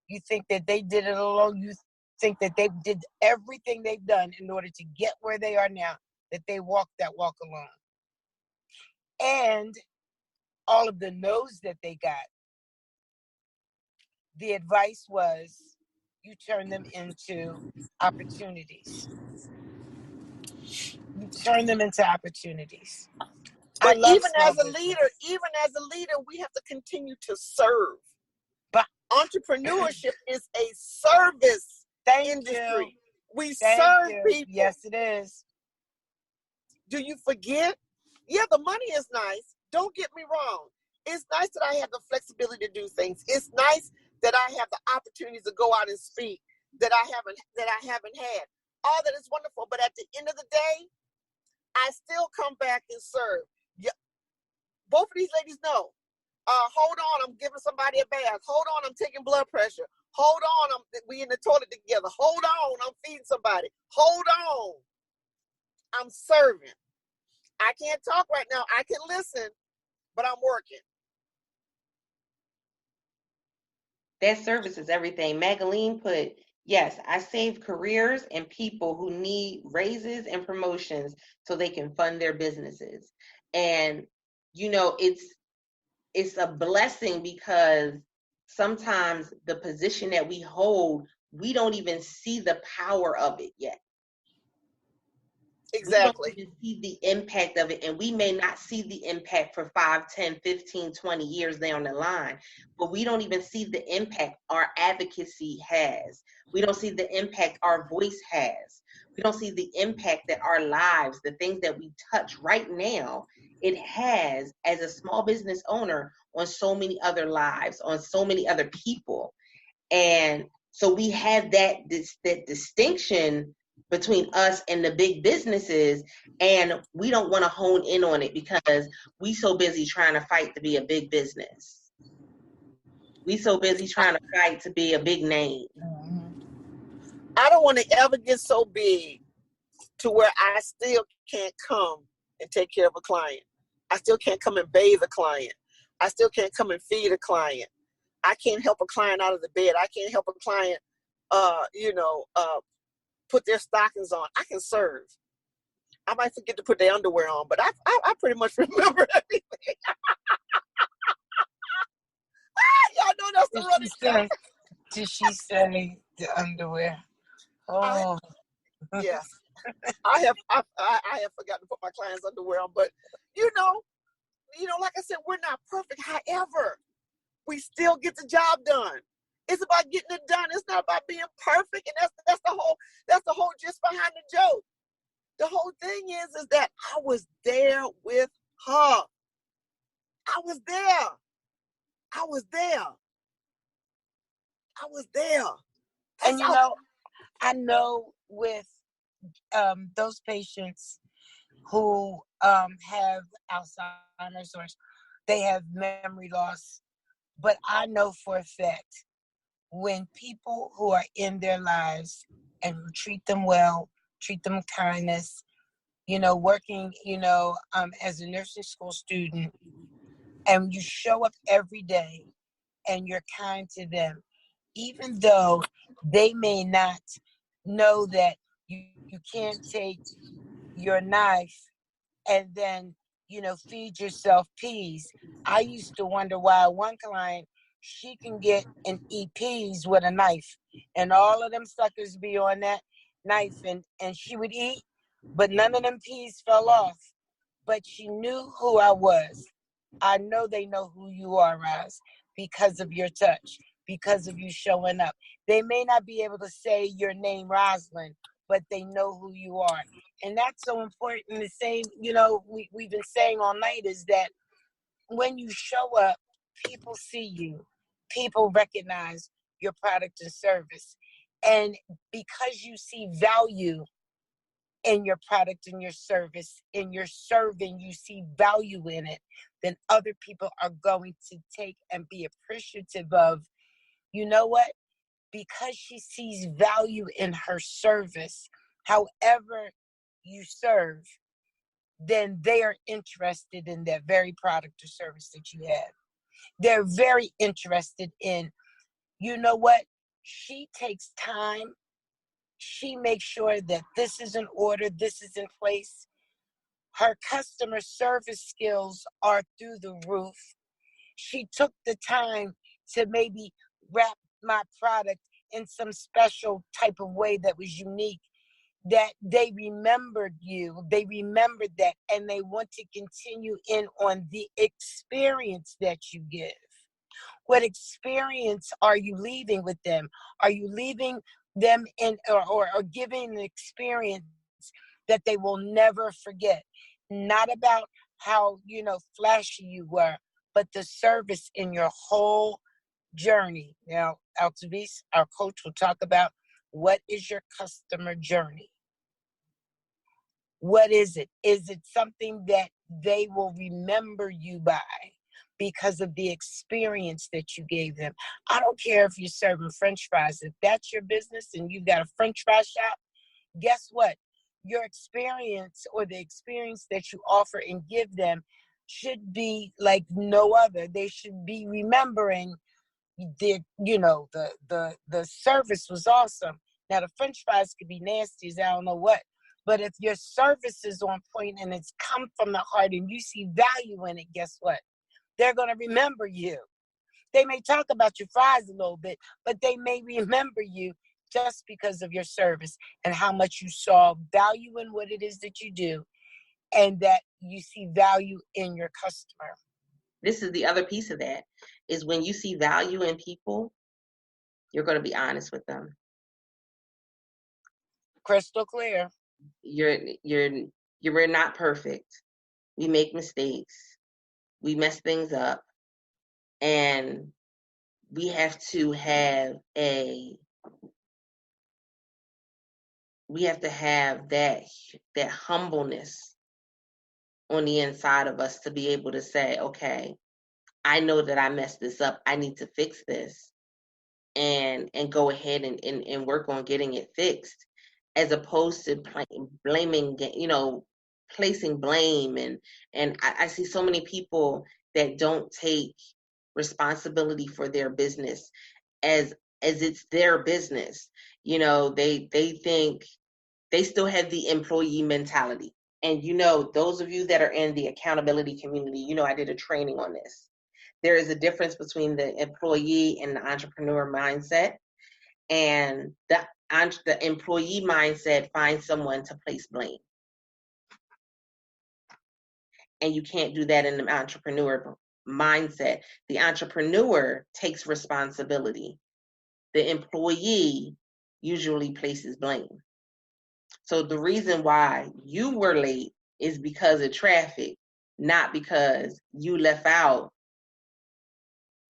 You think that they did it alone. You think that they did everything they've done in order to get where they are now, that they walked that walk alone. And all of the no's that they got, the advice was you turn them into opportunities. You turn them into opportunities. But even as a business. leader, we have to continue to serve. But entrepreneurship is a service industry. We serve people. Yes, it is. Do you forget? Yeah, the money is nice. Don't get me wrong. It's nice that I have the flexibility to do things. It's nice that I have the opportunities to go out and speak that I haven't had. All that is wonderful. But at the end of the day, I still come back and serve. Yeah. Both of these ladies know. Hold on, I'm giving somebody a bath. Hold on, I'm taking blood pressure. Hold on, we in the toilet together. Hold on, I'm feeding somebody. Hold on, I'm serving. I can't talk right now. I can listen, but I'm working. That service is everything. Magaline put, yes, I save careers and people who need raises and promotions so they can fund their businesses. And, it's a blessing because sometimes the position that we hold, we don't even see the power of it yet. Exactly. We don't even see the impact of it, and we may not see the impact for 5, 10, 15, 20 years down the line, but we don't even see the impact our advocacy has. We don't see the impact our voice has. We don't see the impact that our lives, the things that we touch right now, it has as a small business owner on so many other lives, on so many other people. And so we have that distinction between us and the big businesses, and we don't want to hone in on it because we so busy trying to fight to be a big business. We so busy trying to fight to be a big name. I don't want to ever get so big to where I still can't come and take care of a client. I still can't come and bathe a client. I still can't come and feed a client. I can't help a client out of the bed. I can't help a client, put their stockings on. I can serve. I might forget to put their underwear on, but I pretty much remember everything. Y'all know that's the running joke. Did she say the underwear? Oh, yes. I have forgotten to put my clients' underwear on, but like I said, we're not perfect. However, we still get the job done. It's about getting it done. It's not about being perfect, and that's the whole gist behind the joke. The whole thing is that I was there with her. I was there. And I know with those patients who have Alzheimer's or they have memory loss. But I know for a fact when people who are in their lives and who treat them well, treat them with kindness, working, as a nursing school student, and you show up every day and you're kind to them, even though they may not know that you can't take your knife and then, feed yourself peas. I used to wonder why one client, she can get and eat peas with a knife, and all of them suckers be on that knife, and she would eat, but none of them peas fell off. But she knew who I was. I know they know who you are, Roz, because of your touch, because of you showing up. They may not be able to say your name, Rosalind, but they know who you are. And that's so important. The same, we've been saying all night is that when you show up, people see you. People recognize your product and service. And because you see value in your product and your service, in your serving, you see value in it, then other people are going to take and be appreciative of, you know what? Because she sees value in her service, however you serve, then they are interested in that very product or service that you have. They're very interested in, you know what? She takes time. She makes sure that this is in order, this is in place. Her customer service skills are through the roof. She took the time to maybe wrap my product in some special type of way that was unique, that they remembered you, they remembered that, and they want to continue in on the experience that you give. What experience are you leaving with them? Are you leaving them in or giving an experience that they will never forget? Not about how, flashy you were, but the service in your whole journey. Now, Altavis, our coach, will talk about what is your customer journey? What is it? Is it something that they will remember you by because of the experience that you gave them? I don't care if you're serving French fries. If that's your business and you've got a French fry shop, guess what? Your experience or the experience that you offer and give them should be like no other. They should be remembering the service was awesome. Now the French fries could be nasty as I don't know what, but if your service is on point and it's come from the heart and you see value in it, guess what? They're going to remember you. They may talk about your fries a little bit, but they may remember you just because of your service and how much you saw value in what it is that you do and that you see value in your customer. This is the other piece of that, is when you see value in people, you're going to be honest with them. Crystal clear. We're not perfect. We make mistakes. We mess things up. And we have to have that humbleness on the inside of us to be able to say, okay, I know that I messed this up. I need to fix this and go ahead and work on getting it fixed, as opposed to blaming, placing blame. And I see so many people that don't take responsibility for their business as it's their business. They think they still have the employee mentality. And those of you that are in the accountability community, I did a training on this. There is a difference between the employee and the entrepreneur mindset. And the employee mindset finds someone to place blame. And you can't do that in the entrepreneur mindset. The entrepreneur takes responsibility. The employee usually places blame. So the reason why you were late is because of traffic, not because you left out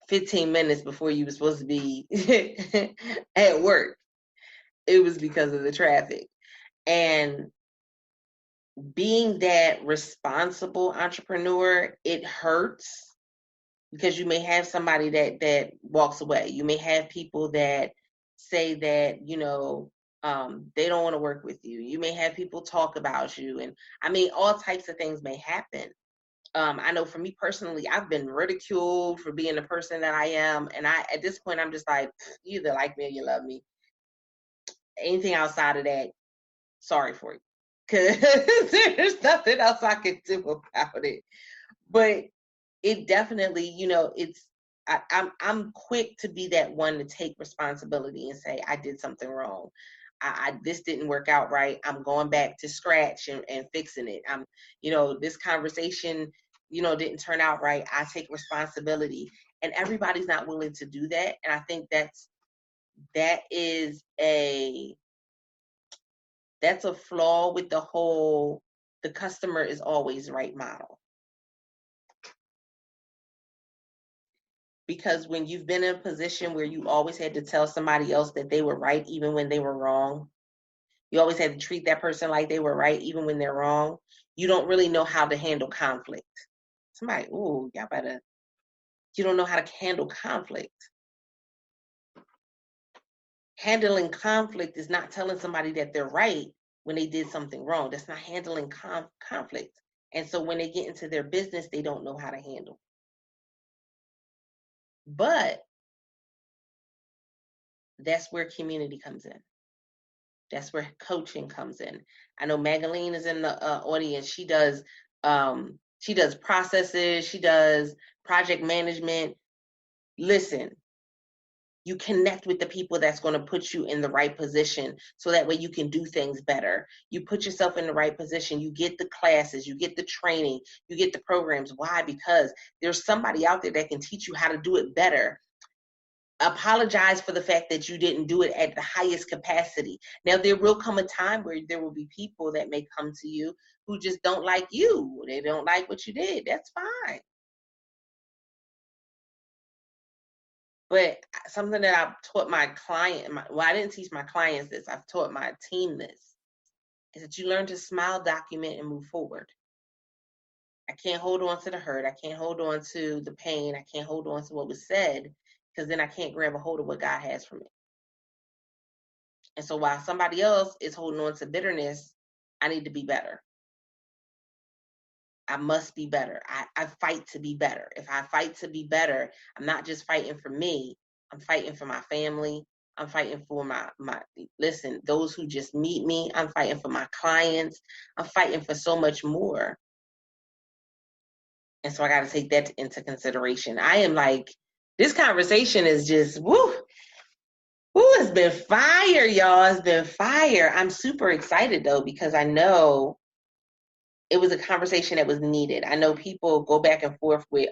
15 minutes before you were supposed to be at work. It was because of the traffic. And being that responsible entrepreneur, it hurts because you may have somebody that walks away. You may have people that say that, they don't want to work with you. You may have people talk about you. And I mean, all types of things may happen. I know for me personally, I've been ridiculed for being the person that I am. And at this point, I'm just like, you either like me or you love me. Anything outside of that, sorry for you. Because there's nothing else I can do about it. But it definitely, I'm quick to be that one to take responsibility and say, I did something wrong. This didn't work out right. I'm going back to scratch and fixing it. This conversation, didn't turn out right. I take responsibility, and everybody's not willing to do that. And I think that is a flaw with the customer is always right model. Because when you've been in a position where you always had to tell somebody else that they were right even when they were wrong, you always had to treat that person like they were right even when they're wrong, you don't really know how to handle conflict. Somebody, you don't know how to handle conflict. Handling conflict is not telling somebody that they're right when they did something wrong. That's not handling conflict. And so when they get into their business, they don't know how to handle. But that's where community comes in. That's where coaching comes in. I know Magaline is in the audience. She does processes. She does project management. Listen, you connect with the people that's going to put you in the right position so that way you can do things better. You put yourself in the right position. You get the classes, you get the training, you get the programs. Why? Because there's somebody out there that can teach you how to do it better. Apologize for the fact that you didn't do it at the highest capacity. Now, there will come a time where there will be people that may come to you who just don't like you. They don't like what you did. That's fine. But something that I've taught my client, I didn't teach my clients this, I've taught my team this, is that you learn to smile, document, and move forward. I can't hold on to the hurt. I can't hold on to the pain. I can't hold on to what was said, because then I can't grab a hold of what God has for me. And so while somebody else is holding on to bitterness, I need to be better. I must be better. I fight to be better. If I fight to be better, I'm not just fighting for me. I'm fighting for my family. I'm fighting for those who just meet me. I'm fighting for my clients. I'm fighting for so much more. And so I got to take that into consideration. I am like, this conversation is just, it's been fire, y'all. It's been fire. I'm super excited, though, because I know it was a conversation that was needed. I know people go back and forth with,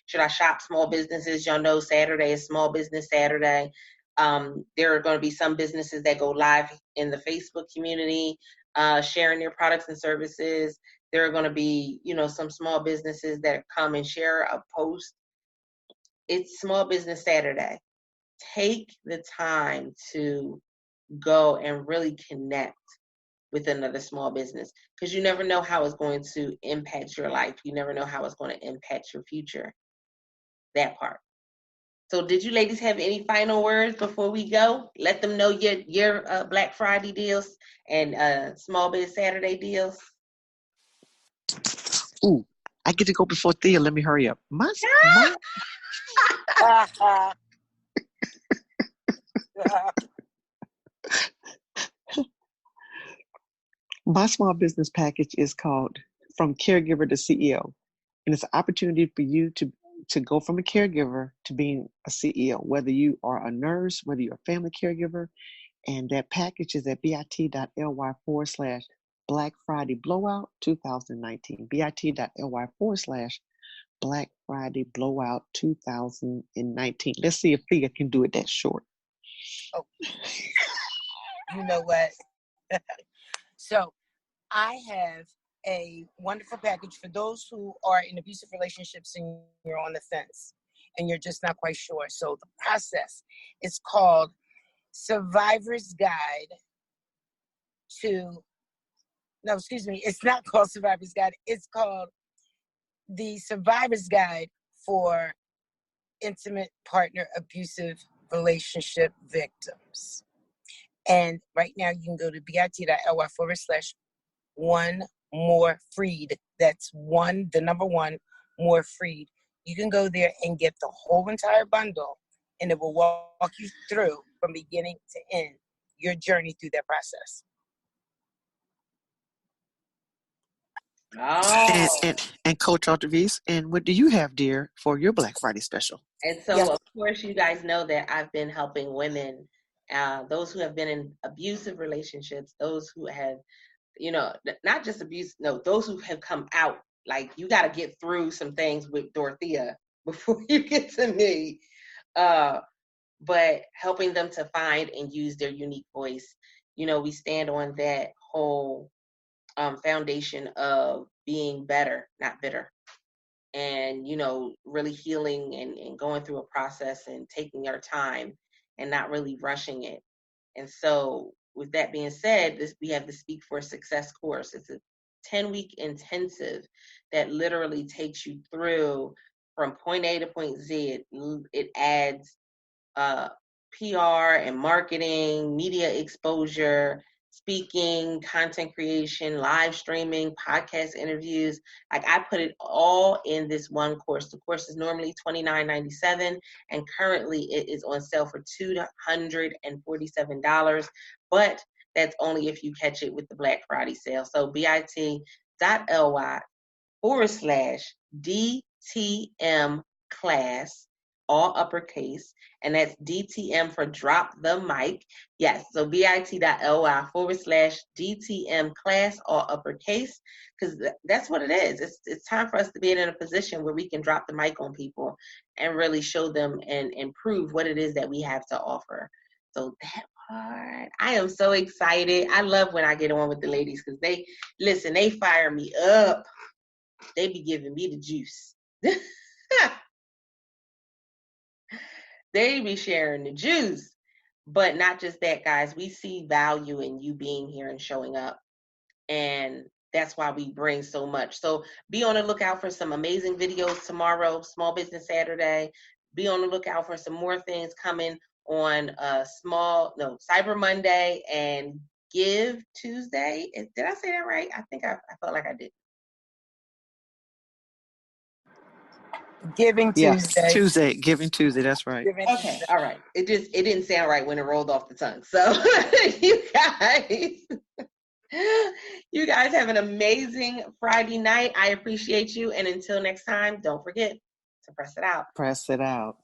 should I shop small businesses? Y'all know Saturday is Small Business Saturday. There are going to be some businesses that go live in the Facebook community, sharing their products and services. There are going to be, some small businesses that come and share a post. It's Small Business Saturday. Take the time to go and really connect with another small business, because you never know how it's going to impact your life. You never know how it's going to impact your future. That part. So did you ladies have any final words before we go? Let them know your Black Friday deals and Small Biz Saturday deals. Ooh, I get to go before Thea. Let me hurry up. My small business package is called From Caregiver to CEO. And it's an opportunity for you to go from a caregiver to being a CEO, whether you are a nurse, whether you're a family caregiver. And that package is at bit.ly/Black Friday Blowout 2019. bit.ly/Black Friday Blowout 2019. Let's see if Thea can do it that short. Oh, you know what? So I have a wonderful package for those who are in abusive relationships and you're on the fence and you're just not quite sure. So the process is called Survivor's Guide to, no, excuse me, it's not called Survivor's Guide. It's called the Survivor's Guide for Intimate Partner Abusive Relationship Victims. And right now you can go to bit.ly/one more freed. That's one, the number one, more freed. You can go there and get the whole entire bundle, and it will walk you through from beginning to end your journey through that process. Oh, And Coach Altarvis, and what do you have, dear, for your Black Friday special? and so Yes. of course you guys know that I've been helping women, those who have been in abusive relationships, those who have, not just abuse, no, those who have come out. Like, you got to get through some things with Dorothea before you get to me. But helping them to find and use their unique voice. We stand on that whole foundation of being better, not bitter. And, really healing and going through a process and taking our time and not really rushing it. And so with that being said, we have the Speak for Success course. It's a 10-week intensive that literally takes you through from point A to point Z. It adds PR and marketing, media exposure, speaking, content creation, live streaming, podcast interviews. Like, I put it all in this one course. The course is normally $29.97, and currently it is on sale for $247. But that's only if you catch it with the Black Friday sale. So bit.ly/DTM class, all uppercase, and that's DTM for drop the mic. Yes, so bit.ly/DTM class, all uppercase, because that's what it is. It's time for us to be in a position where we can drop the mic on people and really show them and prove what it is that we have to offer. So that part, I am so excited. I love when I get on with the ladies, because they fire me up. They be giving me the juice. They be sharing the juice. But not just that, guys. We see value in you being here and showing up. And that's why we bring so much. So be on the lookout for some amazing videos tomorrow, Small Business Saturday. Be on the lookout for some more things coming on Cyber Monday and Give Tuesday. Did I say that right? I think I felt like I did. Giving Tuesday. Giving Tuesday, that's right. Okay, all right. It didn't sound right when it rolled off the tongue. So you guys have an amazing Friday night. I appreciate you. And until next time, don't forget to press it out. Press it out.